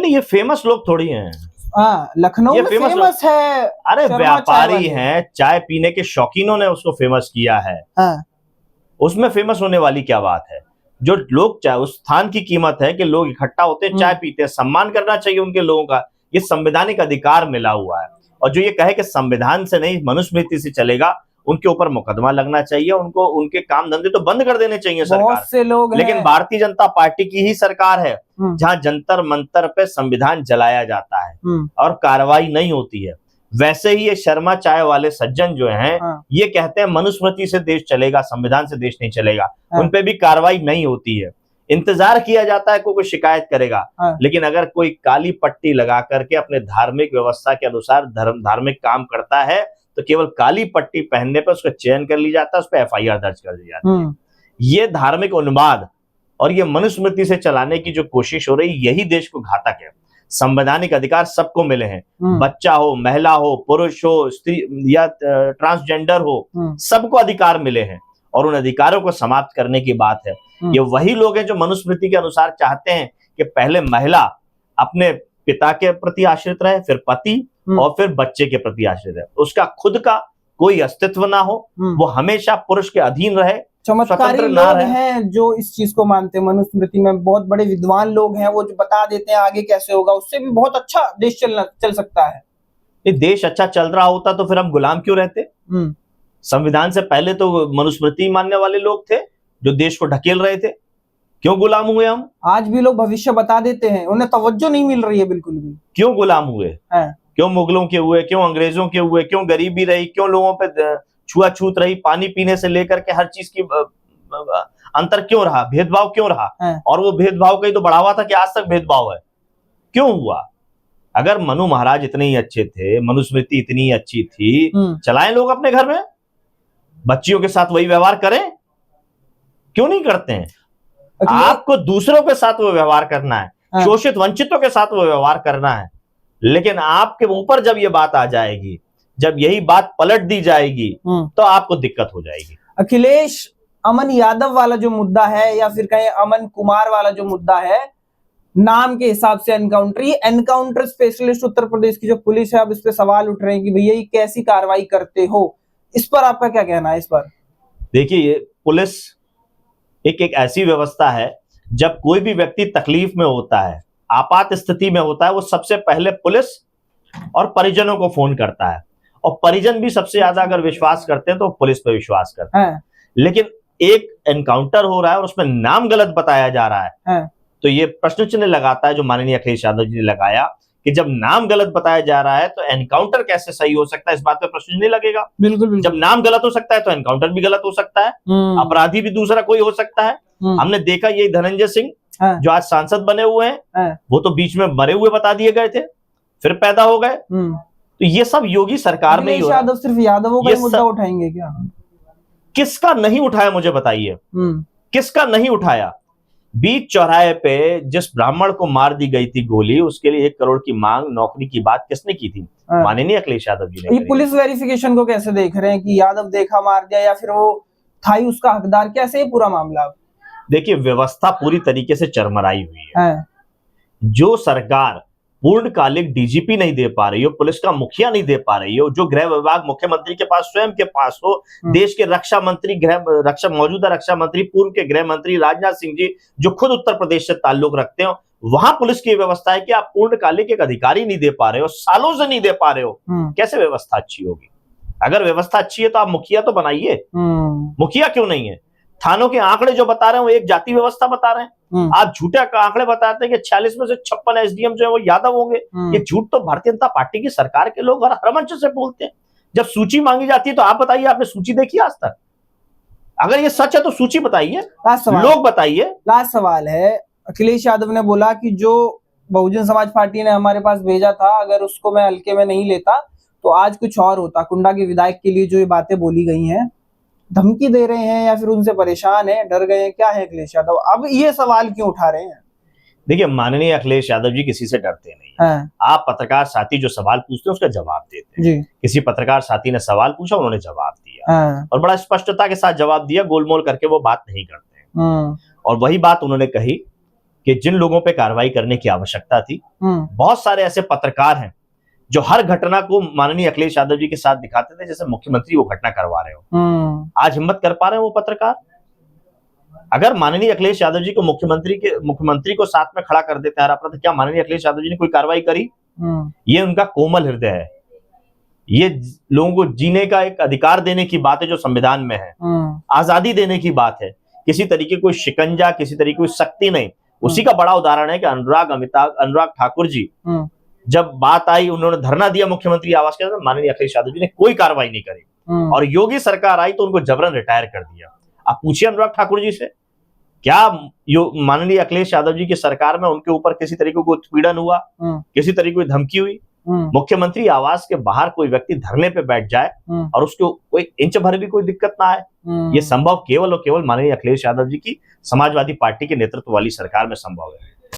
नहीं, ये फेमस लोग थोड़ी हैं। हाँ, लखनऊ में फेमस है। अरे व्यापारी हैं, चाय पीने के शौकीनों ने उसको फेमस किया है। हाँ। उसमें फेमस होने वाली क्या बात है? जो लोग चाहे, उस स्थान की कीमत है कि लोग इकट्ठा होते हैं, चाय पीते हैं, सम्मान करना चाहिए उनके लोगों का। ये संवैधानिक अधिकार मिला हुआ है। और जो ये कहे कि संविधान से नहीं मनुस्मृति से चलेगा, उनके ऊपर मुकदमा लगना चाहिए, उनको उनके काम धंधे तो बंद कर देने चाहिए सरकार। बहुत से लोग लेकिन भारतीय जनता पार्टी की ही सरकार है जहां जंतर मंतर पे संविधान जलाया जाता है और कार्रवाई नहीं होती है। वैसे ही ये शर्मा चाय वाले सज्जन जो हैं, ये कहते हैं मनुस्मृति से देश चलेगा, संविधान से देश नहीं चलेगा। उन पे भी कार्रवाई नहीं होती है, इंतजार किया जाता है कोई शिकायत करेगा। लेकिन अगर कोई काली पट्टी लगा करके अपने धार्मिक व्यवस्था के अनुसार धार्मिक काम करता है तो केवल काली पट्टी पहनने पर उसका चयन कर ली जाता है, उस पर एफआईआर दर्ज कर दी जाती है। ये धार्मिक उन्माद और ये मनुस्मृति से चलाने की जो कोशिश हो रही, यही देश को घातक है। संवैधानिक अधिकार सबको मिले हैं, बच्चा हो, महिला हो, पुरुष हो, स्त्री या ट्रांसजेंडर हो, सबको अधिकार मिले हैं और उन अधिकारों को समाप्त करने की बात है। ये वही लोग हैं जो मनुस्मृति के अनुसार चाहते हैं कि पहले महिला अपने पिता के प्रति आश्रित रहे, फिर पति और फिर बच्चे के प्रति आश्रित रहे, उसका खुद का कोई अस्तित्व ना हो, वो हमेशा पुरुष के अधीन रहे। चमत्कारी लोग हैं जो इस चीज को मानते हैं। मनुस्मृति में बहुत बड़े विद्वान लोग हैं, वो जो बता देते हैं आगे कैसे होगा, उससे भी बहुत अच्छा देश चल सकता है। ये देश अच्छा चल रहा होता तो फिर हम गुलाम क्यों रहते? संविधान से पहले तो मनुस्मृति मानने वाले लोग थे जो देश को ढकेल रहे थे, क्यों गुलाम हुए हम? आज भी लोग भविष्य बता देते हैं, उन्हें तवज्जो नहीं मिल रही है बिल्कुल भी। क्यों गुलाम हुए? क्यों मुगलों के हुए, क्यों अंग्रेजों के हुए, क्यों गरीबी रही, क्यों लोगों पे छुआछूत रही, पानी पीने से लेकर के हर चीज की अंतर क्यों रहा, भेदभाव क्यों रहा? और वो भेदभाव का ही तो बढ़ावा था कि आज तक भेदभाव है। क्यों हुआ? अगर मनु महाराज इतने ही अच्छे थे, मनुस्मृति इतनी अच्छी थी, चलाएं लोग अपने घर में, बच्चियों के साथ वही व्यवहार करें, क्यों नहीं करते हैं? आपको दूसरों के साथ वो व्यवहार करना है, शोषित वंचितों के साथ वो व्यवहार करना है, लेकिन आपके ऊपर जब ये बात आ जाएगी, जब यही बात पलट दी जाएगी तो आपको दिक्कत हो जाएगी। अखिलेश अमन यादव वाला जो मुद्दा है, या फिर कहें अमन कुमार वाला जो मुद्दा है, नाम के हिसाब से एनकाउंटर स्पेशलिस्ट उत्तर प्रदेश की जो पुलिस है, अब इस पे सवाल उठ रहे हैं कि भैया ये कैसी कार्रवाई करते हो? इस पर आपका क्या कहना है? इस पर देखिए, पुलिस एक ऐसी व्यवस्था है, जब कोई भी व्यक्ति तकलीफ में होता है, आपात स्थिति में होता है, वो सबसे पहले पुलिस और परिजनों को फोन करता है, और परिजन भी सबसे ज्यादा अगर विश्वास करते हैं तो पुलिस पे विश्वास करते हैं। लेकिन एक एनकाउंटर हो रहा है और उसमें नाम गलत बताया जा रहा है, तो ये प्रश्न चिन्ह लगाता है जो माननीय अखिलेश यादव जी ने लगाया कि जब नाम गलत बताया जा रहा है तो एनकाउंटर कैसे सही हो सकता है? इस बात पे प्रश्न नहीं लगेगा। बिल्कुल। जब नाम गलत हो सकता है तो एनकाउंटर भी गलत हो सकता है, अपराधी भी दूसरा कोई हो सकता है। हमने देखा यही धनंजय सिंह जो आज सांसद बने हुए हैं, वो तो बीच में मरे हुए बता दिए गए थे, फिर पैदा हो गए। तो ये सब योगी सरकार में ही हो रहा है। सिर्फ यादवों का मुद्दा उठाएंगे क्या? किसका नहीं उठाया मुझे बताइए, किसका नहीं उठाया? बीच चौराहे पे जिस ब्राह्मण को मार दी गई थी गोली, उसके लिए 1 करोड़ की मांग, नौकरी की बात किसने की थी? माननीय अखिलेश यादव जी ने। ये पुलिस वेरिफिकेशन को कैसे देख रहे हैं कि यादव देखा मार दिया या फिर वो था ही उसका हकदार? कैसे पूरा मामला? देखिए, व्यवस्था पूरी तरीके से चरमराई हुई है। जो सरकार पूर्णकालिक डीजीपी नहीं दे पा रही हो, पुलिस का मुखिया नहीं दे पा रही हो, जो गृह विभाग मुख्यमंत्री के पास स्वयं के पास हो, देश के रक्षा मंत्री मौजूदा रक्षा मंत्री, पूर्व के गृह मंत्री राजनाथ सिंह जी जो खुद उत्तर प्रदेश से ताल्लुक रखते हो, वहां पुलिस की व्यवस्था है कि आप पूर्णकालिक एक अधिकारी नहीं दे पा रहे हो, सालों से नहीं दे पा रहे हो, कैसे व्यवस्था अच्छी होगी? अगर व्यवस्था अच्छी है तो आप मुखिया तो बनाइए। मुखिया क्यों नहीं है? थानों के आंकड़े जो बता रहे हैं वो एक जाति व्यवस्था बता रहे हैं। आप झूठे आंकड़े बताते हैं कि 46 में से 56 एसडीएम जो है वो यादव होंगे। ये झूठ तो भारतीय जनता पार्टी की सरकार के लोग हर मंच से बोलते हैं। जब सूची मांगी जाती है तो आप बताइए, आपने सूची देखी आज तक? अगर ये सच है तो सूची बताइए, लोग बताइए। लास्ट सवाल है, अखिलेश यादव ने बोला कि जो बहुजन समाज पार्टी ने हमारे पास भेजा था, अगर उसको मैं हल्के में नहीं लेता तो आज कुछ और होता। कुंडा के विधायक के लिए जो ये बातें बोली गई हैं, धमकी दे रहे हैं या फिर उनसे परेशान है, डर गए हैं, क्या है अखिलेश यादव? अब ये सवाल क्यों उठा रहे हैं? देखिए, माननीय अखिलेश यादव जी किसी से डरते नहीं। आप पत्रकार साथी जो सवाल पूछते हैं उसका जवाब देते हैं। किसी पत्रकार साथी ने सवाल पूछा, उन्होंने जवाब दिया और बड़ा स्पष्टता के साथ जवाब दिया, गोलमोल करके वो बात नहीं करते हैं। और वही बात उन्होंने कही कि जिन लोगों पे कार्रवाई करने की आवश्यकता थी, बहुत सारे ऐसे पत्रकार हैं जो हर घटना को माननीय अखिलेश यादव जी के साथ दिखाते थे जैसे मुख्यमंत्री वो घटना करवा रहे हो। आज हिम्मत कर पा रहे हैं वो पत्रकार? अगर माननीय अखिलेश यादव जी को मुख्यमंत्री को साथ में खड़ा कर देते हैं, तो क्या माननीय अखिलेश यादव जी ने कोई कार्रवाई करी? ये उनका कोमल हृदय है, ये लोगों को जीने का एक अधिकार देने की बात है जो संविधान में है, आजादी देने की बात है, किसी तरीके कोई शिकंजा, किसी तरीके कोई सख्ती नहीं। उसी का बड़ा उदाहरण है कि अनुराग ठाकुर जी जब बात आई, उन्होंने धरना दिया मुख्यमंत्री आवास के अंदर, माननीय अखिलेश यादव जी ने कोई कार्रवाई नहीं करी, और योगी सरकार आई तो उनको जबरन रिटायर कर दिया। आप पूछिए अनुराग ठाकुर जी से, क्या माननीय अखिलेश यादव जी की सरकार में उनके ऊपर किसी तरीके को उत्पीड़न हुआ, किसी तरीके की धमकी हुई? मुख्यमंत्री आवास के बाहर कोई व्यक्ति धरने पे बैठ जाए और उसको कोई इंच भर भी कोई दिक्कत ना आए, ये संभव केवल और केवल माननीय अखिलेश यादव जी की समाजवादी पार्टी के नेतृत्व वाली सरकार में संभव है।